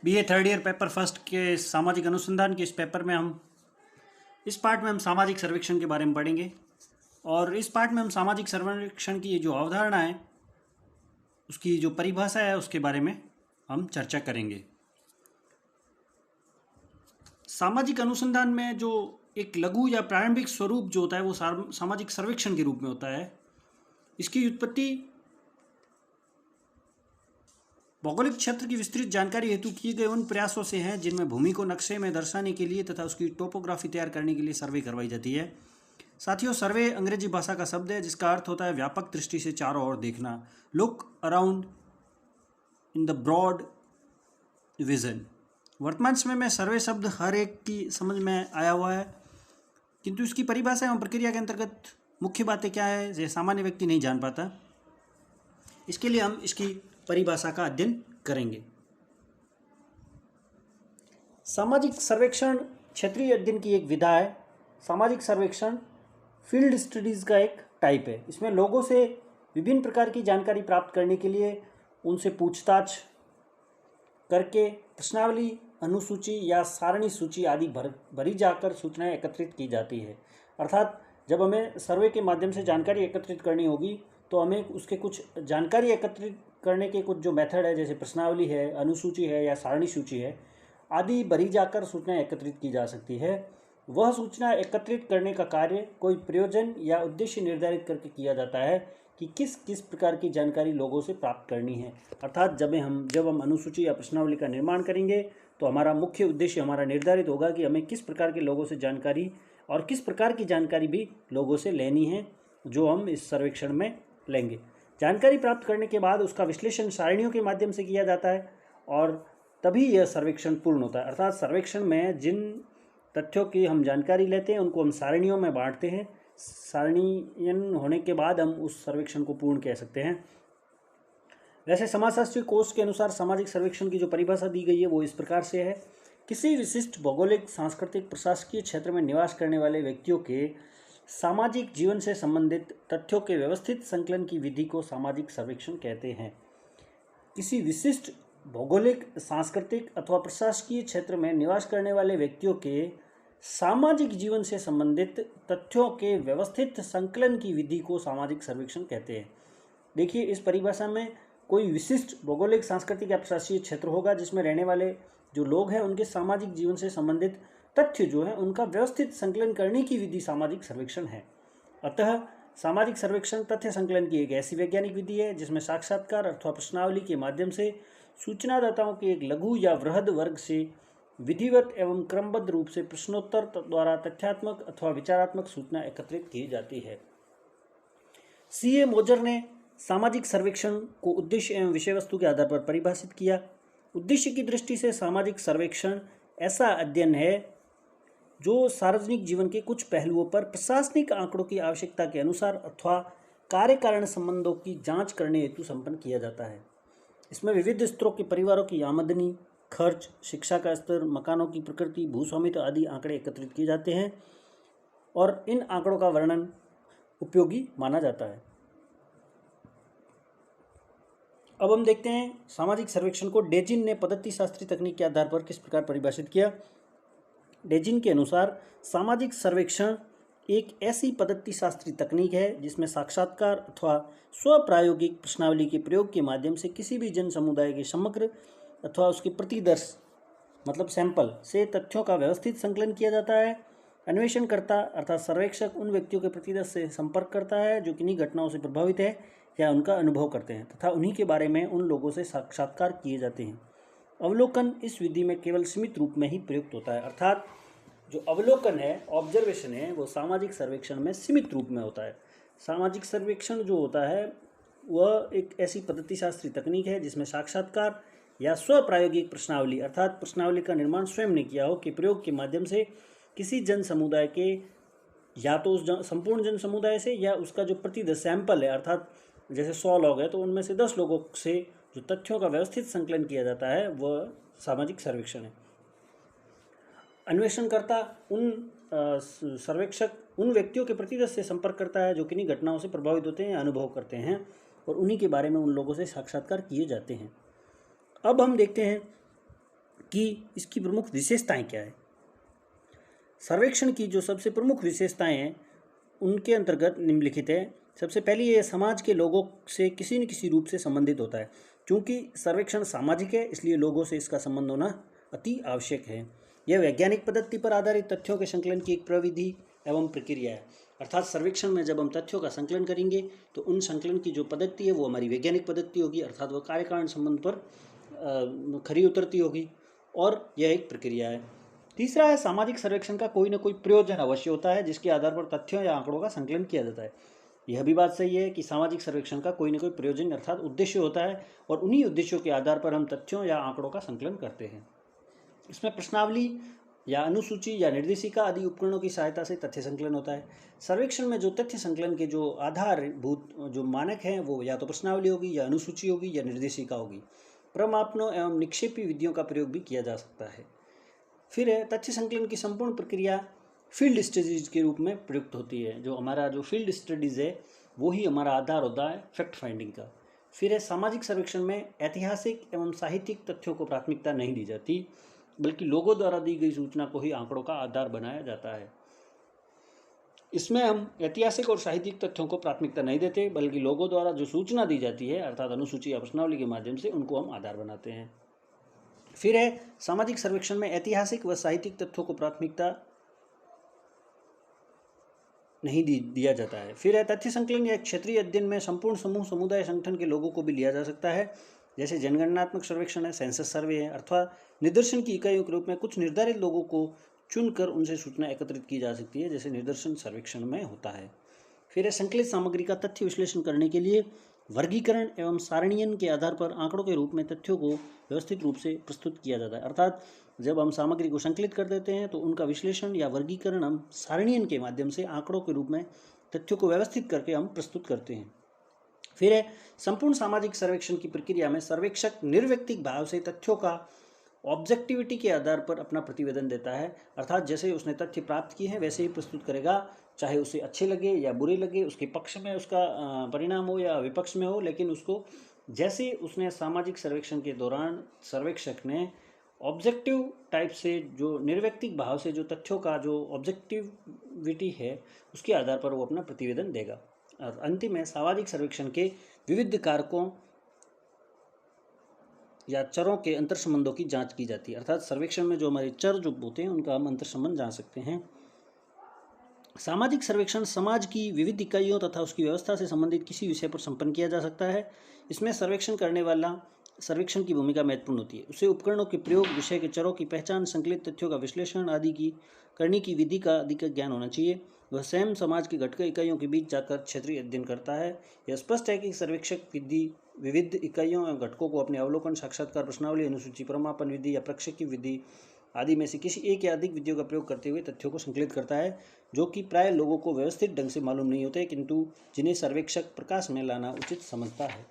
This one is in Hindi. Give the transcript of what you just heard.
BA third year paper first के सामाजिक अनुसंधान के इस पार्ट में हम सामाजिक सर्वेक्षण के बारे में पढ़ेंगे। और इस पार्ट में हम सामाजिक सर्वेक्षण की जो अवधारणा है, उसकी जो परिभाषा है, उसके बारे में हम चर्चा करेंगे। सामाजिक अनुसंधान में जो एक लघु या प्रारंभिक स्वरूप जो होता है वो सामाजिक सर्वेक्षण के रूप में होता है। इसकी उत्पत्ति भौगोलिक क्षेत्र की विस्तृत जानकारी हेतु किए गए उन प्रयासों से हैं जिनमें भूमि को नक्शे में दर्शाने के लिए तथा उसकी टोपोग्राफी तैयार करने के लिए सर्वे करवाई जाती है। साथियों, सर्वे अंग्रेजी भाषा का शब्द है जिसका अर्थ होता है व्यापक दृष्टि से चारों ओर देखना, look around in the broad vision. वर्तमान समय में सर्वे शब्द हर एक की समझ में आया हुआ है, किंतु इसकी परिभाषा एवं प्रक्रिया के अंतर्गत मुख्य बातें क्या है ये सामान्य व्यक्ति नहीं जान पाता। इसके लिए हम इसकी परिभाषा का अध्ययन करेंगे। सामाजिक सर्वेक्षण क्षेत्रीय अध्ययन की एक विधा है। सामाजिक सर्वेक्षण फील्ड स्टडीज़ का एक टाइप है। इसमें लोगों से विभिन्न प्रकार की जानकारी प्राप्त करने के लिए उनसे पूछताछ करके प्रश्नावली, अनुसूची या सारणी सूची आदि भरी जाकर सूचनाएं एकत्रित की जाती है। अर्थात जब हमें सर्वे के माध्यम से जानकारी एकत्रित करनी होगी तो हमें उसके कुछ जानकारी एकत्रित करने के कुछ जो मेथड है, जैसे प्रश्नावली है, अनुसूची है या सारणी सूची है आदि भरी जाकर सूचनाएं एकत्रित की जा सकती है। वह सूचना एकत्रित करने का कार्य कोई प्रयोजन या उद्देश्य निर्धारित करके किया जाता है कि किस किस प्रकार की जानकारी लोगों से प्राप्त करनी है। अर्थात जब हम अनुसूची या प्रश्नावली का निर्माण करेंगे तो हमारा मुख्य उद्देश्य हमारा निर्धारित होगा कि हमें किस प्रकार के लोगों से जानकारी और किस प्रकार की जानकारी भी लोगों से लेनी है, जो हम इस सर्वेक्षण में लेंगे। जानकारी प्राप्त करने के बाद उसका विश्लेषण सारणियों के माध्यम से किया जाता है और तभी यह सर्वेक्षण पूर्ण होता है। अर्थात सर्वेक्षण में जिन तथ्यों की हम जानकारी लेते हैं उनको हम सारणियों में बांटते हैं। सारणीयन होने के बाद हम उस सर्वेक्षण को पूर्ण कह सकते हैं। वैसे समाजशास्त्री कोश के अनुसार सामाजिक सर्वेक्षण की जो परिभाषा दी गई है वो इस प्रकार से है: किसी विशिष्ट भौगोलिक, सांस्कृतिक, प्रशासकीय क्षेत्र में निवास करने वाले व्यक्तियों के सामाजिक जीवन से संबंधित तथ्यों के व्यवस्थित संकलन की विधि को सामाजिक सर्वेक्षण कहते हैं। किसी विशिष्ट भौगोलिक, सांस्कृतिक अथवा प्रशासकीय क्षेत्र में निवास करने वाले व्यक्तियों के सामाजिक जीवन से संबंधित तथ्यों के व्यवस्थित संकलन की विधि को सामाजिक सर्वेक्षण कहते हैं। देखिए, इस परिभाषा में कोई विशिष्ट भौगोलिक, सांस्कृतिक या प्रशासकीय क्षेत्र होगा जिसमें रहने वाले जो लोग हैं उनके सामाजिक जीवन से संबंधित तथ्य जो है उनका व्यवस्थित संकलन करने की विधि सामाजिक सर्वेक्षण है। अतः सामाजिक सर्वेक्षण तथ्य संकलन की एक ऐसी वैज्ञानिक विधि है जिसमें साक्षात्कार अथवा प्रश्नावली के माध्यम से सूचनादाताओं के एक लघु या वृहद वर्ग से विधिवत एवं क्रमबद्ध रूप से प्रश्नोत्तर द्वारा तथ्यात्मक अथवा विचारात्मक सूचना एकत्रित की जाती है। C.A. मोजर ने सामाजिक सर्वेक्षण को उद्देश्य एवं विषय वस्तु के आधार पर परिभाषित किया। उद्देश्य की दृष्टि से सामाजिक सर्वेक्षण ऐसा अध्ययन है जो सार्वजनिक जीवन के कुछ पहलुओं पर प्रशासनिक आंकड़ों की आवश्यकता के अनुसार अथवा कार्य कारण संबंधों की जांच करने हेतु संपन्न किया जाता है। इसमें विविध स्तरों के परिवारों की आमदनी, खर्च, शिक्षा का स्तर, मकानों की प्रकृति, भूस्वामित्व आदि आंकड़े एकत्रित किए जाते हैं और इन आंकड़ों का वर्णन उपयोगी माना जाता है। अब हम देखते हैं सामाजिक सर्वेक्षण को डेजिन ने पद्धति शास्त्री तकनीक के आधार पर किस प्रकार परिभाषित किया। डेजिन के अनुसार सामाजिक सर्वेक्षण एक ऐसी पद्धति शास्त्री तकनीक है जिसमें साक्षात्कार अथवा स्वप्रायोगिक प्रश्नावली के प्रयोग के माध्यम से किसी भी जन समुदाय के समग्र अथवा उसके प्रतिदर्श मतलब सैंपल से तथ्यों का व्यवस्थित संकलन किया जाता है। अन्वेषणकर्ता अर्थात सर्वेक्षक उन व्यक्तियों के प्रतिदर्श से संपर्क करता है जो किन्हीं घटनाओं से प्रभावित है या उनका अनुभव करते हैं तथा उन्हीं के बारे में उन लोगों से साक्षात्कार किए जाते हैं। अवलोकन इस विधि में केवल सीमित रूप में ही प्रयुक्त होता है। अर्थात जो अवलोकन है, ऑब्जर्वेशन है, वो सामाजिक सर्वेक्षण में सीमित रूप में होता है। सामाजिक सर्वेक्षण जो होता है वह एक ऐसी पद्धति शास्त्री तकनीक है जिसमें साक्षात्कार या स्वप्रायोगिक प्रश्नावली अर्थात प्रश्नावली का निर्माण स्वयं ने किया हो के प्रयोग के माध्यम से किसी जन समुदाय के या तो उस संपूर्ण जन समुदाय से या उसका जो प्रतिदर्श सैंपल है, अर्थात जैसे 100 लोग हैं तो उनमें से 10 लोगों से जो तथ्यों का व्यवस्थित संकलन किया जाता है वह सामाजिक सर्वेक्षण है। अन्वेषणकर्ता सर्वेक्षक उन व्यक्तियों के प्रतिदर्श से संपर्क करता है जो किन्हीं घटनाओं से प्रभावित होते हैं या अनुभव करते हैं और उन्हीं के बारे में उन लोगों से साक्षात्कार किए जाते हैं। अब हम देखते हैं कि इसकी प्रमुख विशेषताएं क्या है। सर्वेक्षण की जो सबसे प्रमुख विशेषताएं हैं उनके अंतर्गत निम्नलिखित है। सबसे पहली ये समाज के लोगों से किसी न किसी रूप से संबंधित होता है। क्योंकि सर्वेक्षण सामाजिक है इसलिए लोगों से इसका संबंध होना अति आवश्यक है। यह वैज्ञानिक पद्धति पर आधारित तथ्यों के संकलन की एक प्रविधि एवं प्रक्रिया है। अर्थात सर्वेक्षण में जब हम तथ्यों का संकलन करेंगे तो उन संकलन की जो पद्धति है वो हमारी वैज्ञानिक पद्धति होगी, अर्थात वह कार्य कारण संबंध पर खरी उतरती होगी और यह एक प्रक्रिया है। तीसरा है सामाजिक सर्वेक्षण का कोई ना कोई प्रयोजन अवश्य होता है जिसके आधार पर तथ्यों या आंकड़ों का संकलन किया जाता है। यह भी बात सही है कि सामाजिक सर्वेक्षण का कोई ना कोई प्रयोजन अर्थात उद्देश्य होता है और उन्हीं उद्देश्यों के आधार पर हम तथ्यों या आंकड़ों का संकलन करते हैं। इसमें प्रश्नावली या अनुसूची या निर्देशिका आदि उपकरणों की सहायता से तथ्य संकलन होता है। सर्वेक्षण में जो तथ्य संकलन के जो आधारभूत जो मानक हैं वो या तो प्रश्नावली होगी या अनुसूची होगी या निर्देशिका होगी। प्रमापनों एवं निक्षेपी विधियों का प्रयोग भी किया जा सकता है। फिर है तथ्य संकलन की संपूर्ण प्रक्रिया फील्ड स्टडीज के रूप में प्रयुक्त होती है। जो हमारा जो फील्ड स्टडीज़ है वो ही हमारा आधार होता है फैक्ट फाइंडिंग का। फिर है सामाजिक सर्वेक्षण में ऐतिहासिक एवं साहित्यिक तथ्यों को प्राथमिकता नहीं दी जाती बल्कि लोगों द्वारा दी गई सूचना को ही आंकड़ों का आधार बनाया जाता है। इसमें हम ऐतिहासिक और साहित्यिक तथ्यों को प्राथमिकता नहीं देते बल्कि लोगों द्वारा जो सूचना दी जाती है अर्थात अनुसूची या प्रश्नावली के माध्यम से उनको हम आधार बनाते हैं। फिर है सामाजिक सर्वेक्षण में ऐतिहासिक व साहित्यिक तथ्यों को प्राथमिकता नहीं दिया जाता है। फिर है तथ्य संकलन या क्षेत्रीय अध्ययन में संपूर्ण समूह समुदाय संगठन के लोगों को भी लिया जा सकता है। जैसे जनगणनात्मक सर्वेक्षण है, सेंसस सर्वे है, अथवा निदर्शन की इकाइयों के रूप में कुछ निर्धारित लोगों को चुनकर उनसे सूचना एकत्रित की जा सकती है, जैसे निदर्शन सर्वेक्षण में होता है। फिर है संकलित सामग्री का तथ्य विश्लेषण करने के लिए वर्गीकरण एवं सारणीयन के आधार पर आंकड़ों के रूप में तथ्यों को व्यवस्थित रूप से प्रस्तुत किया जाता है। अर्थात जब हम सामग्री को संकलित कर देते हैं तो उनका विश्लेषण या वर्गीकरण हम सारणीयन के माध्यम से आंकड़ों के रूप में तथ्यों को व्यवस्थित करके हम प्रस्तुत करते हैं। फिर है संपूर्ण सामाजिक सर्वेक्षण की प्रक्रिया में सर्वेक्षक निर्व्यक्तिक भाव से तथ्यों का ऑब्जेक्टिविटी के आधार पर अपना प्रतिवेदन देता है। अर्थात जैसे उसने तथ्य प्राप्त किए हैं वैसे ही प्रस्तुत करेगा, चाहे उसे अच्छे लगे या बुरे लगे, उसके पक्ष में उसका परिणाम हो या विपक्ष में हो, लेकिन उसको जैसे उसने सामाजिक सर्वेक्षण के दौरान सर्वेक्षक ने ऑब्जेक्टिव टाइप से जो निर्व्यक्तिक भाव से जो तथ्यों का जो ऑब्जेक्टिविटी है उसके आधार पर वो अपना प्रतिवेदन देगा। और अंतिम में सामाजिक सर्वेक्षण के विविध कारकों या चरों के अंतर संबंधों की जांच की जाती है। अर्थात सर्वेक्षण में जो हमारे चर जो होते हैं उनका हम अंतर संबंध जान सकते हैं। सामाजिक सर्वेक्षण समाज की विविध इकाइयों तथा उसकी व्यवस्था से संबंधित किसी विषय पर संपन्न किया जा सकता है। इसमें सर्वेक्षण करने वाला सर्वेक्षण की भूमिका महत्वपूर्ण होती है। उसे उपकरणों के प्रयोग, विषय के चरों की पहचान, संकलित तथ्यों का विश्लेषण आदि की करने की विधि का अधिक ज्ञान होना चाहिए। वह स्वयं समाज के घटक इकाइयों के बीच जाकर क्षेत्रीय अध्ययन करता है। यह स्पष्ट है कि सर्वेक्षक विविध इकाइयों एवं घटकों को अपने अवलोकन, साक्षात्कार, प्रश्नावली, अनुसूची, प्रमापन विधि या प्रक्षेप विधि आदि में से किसी एक या अधिक विधियों का प्रयोग करते हुए तथ्यों को संकलित करता है, जो कि प्राय लोगों को व्यवस्थित ढंग से मालूम नहीं होते, किंतु जिन्हें सर्वेक्षक प्रकाश में लाना उचित समझता है।